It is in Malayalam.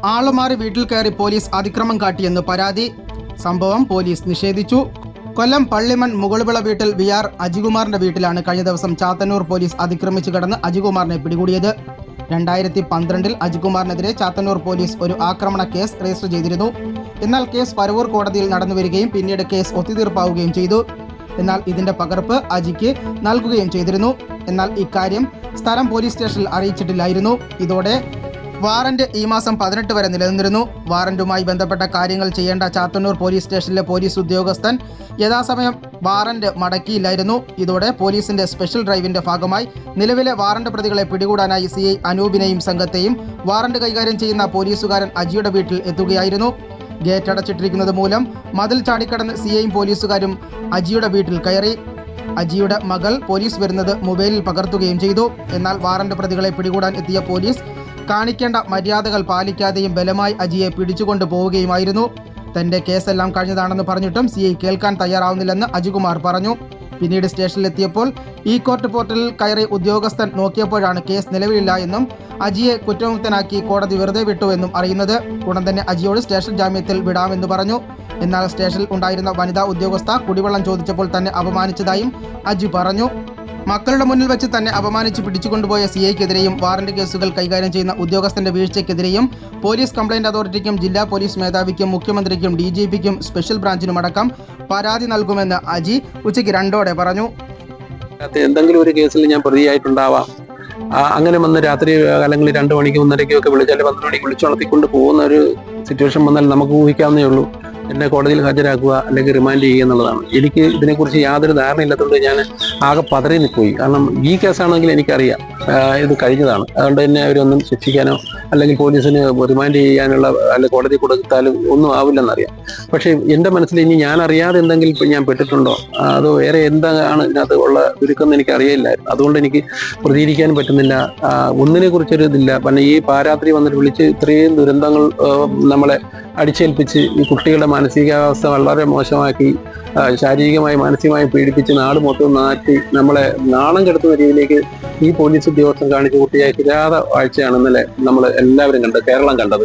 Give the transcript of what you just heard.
ആളുമാറി വീട്ടിൽ കയറി പോലീസ് അതിക്രമം കാട്ടിയെന്ന് പരാതി. സംഭവം പോലീസ് നിഷേധിച്ചു. കൊല്ലം പള്ളിമൺ മുകളുവിള വീട്ടിൽ VR അജികുമാറിന്റെ വീട്ടിലാണ് കഴിഞ്ഞ ദിവസം ചാത്തന്നൂർ പോലീസ് അതിക്രമിച്ചു കടന്ന് അജികുമാറിനെ പിടികൂടിയത്. 2012 അജികുമാറിനെതിരെ ചാത്തന്നൂർ പോലീസ് ഒരു ആക്രമണ കേസ് രജിസ്റ്റർ ചെയ്തിരുന്നു. എന്നാൽ കേസ് പരവൂർ കോടതിയിൽ നടന്നുവരികയും പിന്നീട് കേസ് ഒത്തുതീർപ്പാവുകയും ചെയ്തു. എന്നാൽ ഇതിന്റെ പകർപ്പ് അജിക്ക് നൽകുകയും ചെയ്തിരുന്നു. എന്നാൽ ഇക്കാര്യം സ്ഥലം പോലീസ് സ്റ്റേഷനിൽ അറിയിച്ചിട്ടില്ലായിരുന്നു. ഇതോടെ വാറന്റ് ഈ മാസം 18 വരെ നിലനിന്നിരുന്നു. വാറന്റുമായി ബന്ധപ്പെട്ട കാര്യങ്ങൾ ചെയ്യേണ്ട ചാത്തന്നൂർ പോലീസ് സ്റ്റേഷനിലെ പോലീസ് ഉദ്യോഗസ്ഥൻ യഥാസമയം വാറന്റ് മടക്കിയില്ലായിരുന്നു. ഇതോടെ പോലീസിന്റെ സ്പെഷ്യൽ ഡ്രൈവിന്റെ ഭാഗമായി നിലവിലെ വാറന്റ് പ്രതികളെ പിടികൂടാനായി CI അനൂപിനെയും സംഘത്തെയും വാറന്റ് കൈകാര്യം ചെയ്യുന്ന പോലീസുകാരൻ അജിയുടെ വീട്ടിൽ എത്തുകയായിരുന്നു. ഗേറ്റ് അടച്ചിട്ടിരിക്കുന്നത് മൂലം മതിൽ ചാടിക്കടന്ന് CIയും പോലീസുകാരും അജിയുടെ വീട്ടിൽ കയറി. അജിയുടെ മകൾ പോലീസ് വരുന്നത് മൊബൈലിൽ പകർത്തുകയും ചെയ്തു. എന്നാൽ വാറന്റ് പ്രതികളെ പിടികൂടാൻ എത്തിയ പോലീസ് കാണിക്കേണ്ട മര്യാദകൾ പാലിക്കാതെയും ബലമായി അജിയെ പിടിച്ചുകൊണ്ടു പോവുകയുമായിരുന്നു. തന്റെ കേസെല്ലാം കഴിഞ്ഞതാണെന്ന് പറഞ്ഞിട്ടും CI കേൾക്കാൻ തയ്യാറാവുന്നില്ലെന്ന് അജികുമാർ പറഞ്ഞു. പിന്നീട് സ്റ്റേഷനിലെത്തിയപ്പോൾ കോർട്ട് പോർട്ടലിൽ കയറി ഉദ്യോഗസ്ഥൻ നോക്കിയപ്പോഴാണ് കേസ് നിലവിലില്ല എന്നും അജിയെ കുറ്റമുക്തനാക്കി കോടതി വെറുതെ വിട്ടുവെന്നും അറിയുന്നത്. ഉടൻ തന്നെ അജിയോട് സ്റ്റേഷൻ ജാമ്യത്തിൽ വിടാമെന്ന് പറഞ്ഞു. എന്നാൽ സ്റ്റേഷനിൽ ഉണ്ടായിരുന്ന വനിതാ ഉദ്യോഗസ്ഥ കുടിവെള്ളം ചോദിച്ചപ്പോൾ തന്നെ അപമാനിച്ചതായും അജി പറഞ്ഞു. മക്കളുടെ മുന്നിൽ വെച്ച് തന്നെ അപമാനിച്ച് പിടിച്ചുകൊണ്ടുപോയ CIക്കെതിരെയും വാറന്റ് കേസുകൾ കൈകാര്യം ചെയ്യുന്ന ഉദ്യോഗസ്ഥന്റെ വീഴ്ചയ്ക്കെതിരെയും പോലീസ് കംപ്ലയിന്റ് അതോറിറ്റിക്കും ജില്ലാ പോലീസ് മേധാവിക്കും മുഖ്യമന്ത്രിക്കും DGPക്കും സ്പെഷ്യൽ ബ്രാഞ്ചിനുമടക്കം പരാതി നൽകുമെന്ന് അജി ഉച്ചയ്ക്ക് 2 പറഞ്ഞു. എന്തെങ്കിലും ഒരു കേസിൽ ഞാൻ പ്രതിയായിട്ടുണ്ടാവാം. അങ്ങനെ വന്ന് രാത്രി കാലങ്ങളിൽ 2 മണിക്ക് 1:30 ഒക്കെ വിളിച്ചാൽ 12 മണിക്ക് വിളിച്ചുണർത്തിക്കൊണ്ട് പോകുന്ന ഒരു സിറ്റുവേഷൻ വന്നാൽ നമുക്ക് ഊഹിക്കാവുന്നേ ഉള്ളൂ. എന്നെ കോടതിയിൽ ഹാജരാക്കുക അല്ലെങ്കിൽ റിമാൻഡ് ചെയ്യുക എന്നുള്ളതാണ്. എനിക്ക് ഇതിനെക്കുറിച്ച് യാതൊരു ധാരണയില്ലാത്തതുകൊണ്ട് ഞാൻ ആകെ പതറി നിൽപ്പോയി. കാരണം ഈ കേസാണെങ്കിൽ എനിക്കറിയാം ഇത് കഴിഞ്ഞതാണ്. അതുകൊണ്ട് തന്നെ അവരൊന്നും ശിക്ഷിക്കാനോ അല്ലെങ്കിൽ പോലീസിന് റിമാൻഡ് ചെയ്യാനുള്ള അല്ലെങ്കിൽ കോടതി കൊടുത്താലും ഒന്നും ആവില്ലെന്നറിയാം. പക്ഷേ എൻ്റെ മനസ്സിൽ ഇനി ഞാൻ അറിയാതെ എന്തെങ്കിലും ഇപ്പം ഞാൻ പെട്ടിട്ടുണ്ടോ, അതോ വേറെ എന്താണ് ഇതിനകത്ത് ഉള്ള ദുരുക്കം എനിക്ക് അറിയില്ലായിരുന്നു. അതുകൊണ്ട് എനിക്ക് പ്രതികരിക്കാൻ പറ്റുന്നില്ല. ഒന്നിനെ കുറിച്ചൊരു ഇതില്ല. പിന്നെ ഈ പാരാത്രി വന്നിട്ട് വിളിച്ച് ഇത്രയും ദുരന്തങ്ങൾ നമ്മളെ അടിച്ചേൽപ്പിച്ച് ഈ കുട്ടികളുടെ മാനസികാവസ്ഥ വളരെ മോശമാക്കി ശാരീരികമായി മാനസികമായി പീഡിപ്പിച്ച് നാട് മൊത്തം നാറ്റി നമ്മളെ നാണം കെടുത്തുന്ന രീതിയിലേക്ക് ഈ പോലീസ് ഉദ്യോഗസ്ഥർ കാണിച്ച കുട്ടിയായ കിരാത വാഴ്ചയാണ് ഇന്നലെ നമ്മൾ എല്ലാവരും കണ്ടത്, കേരളം കണ്ടത്.